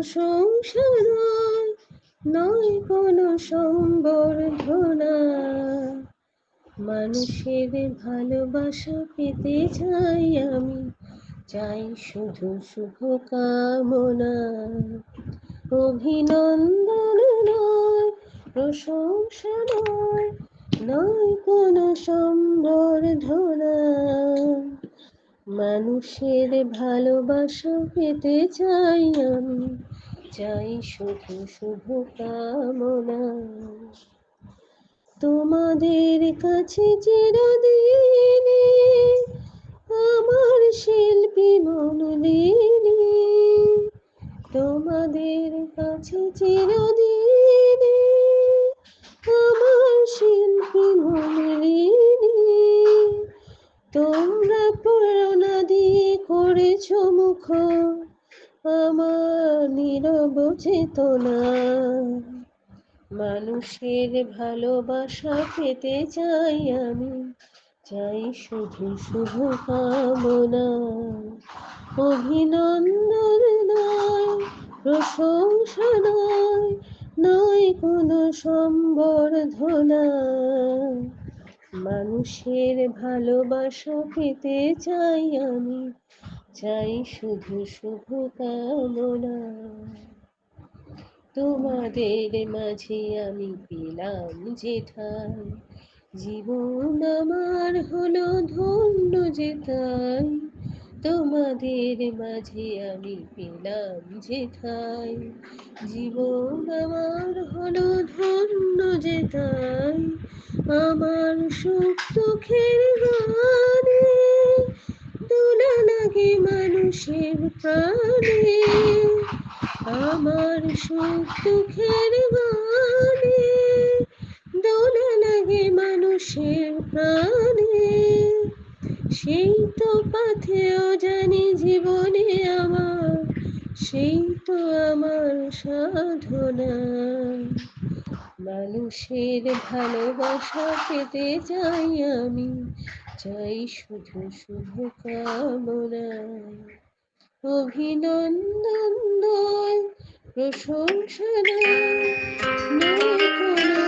প্রশংসা নয়, নয় কোনো সম্বর্ধনা। মানুষের ভালোবাসা পেতে চাই আমি, চাই শুধু শুভকামনা। অভিনন্দন নয়, প্রশংসা নয়, নয় কোনো সম্বর্ধনা। মানুষের ভালোবাসা পেতে চাই আমি, চাই শুধু শুভকামনা। তোমাদের কাছে চিরদিনই আমার শিল্পী মনোদিনী। তোমাদের কাছে চিরদিনই আমার শিল্পী মনোদিনী। তোমরা প্রেরণা দিয়ে করেছো মুখর আমার নীরব চেতনা। মানুষের ভালোবাসা পেতে চাই আমি, চাই শুধু শুভকামনা। অভিনন্দন নয়, প্রশংসা নয়, নয় কোনো সম্বর্ধনা। মানুষের ভালোবাসা পেতে চাই আমি, চাই শুধু শুভকামনা। তোমাদের মাঝে আমি পেলাম যে ঠাই, জীবন আমার হলো ধন্য যে তাই। তোমাদের মাঝে আমি পেলাম যে ঠাই, জীবন আমার হলো ধন্য যে তাই। আমার সুখ দুঃখের গানে দোলা লাগে মানুষের প্রাণে। আমার সুখ দুঃখের গানে দোলা লাগে মানুষের প্রাণে। সেই তো পাথেয় জানি জীবনে আমার, সেই তো আমার সাধনা। মানুষের ভালোবাসা পেতে চাই আমি, চাই শুধু শুভকামনা। অভিনন্দন নয়, প্রশংসা নয়, নয় কোনো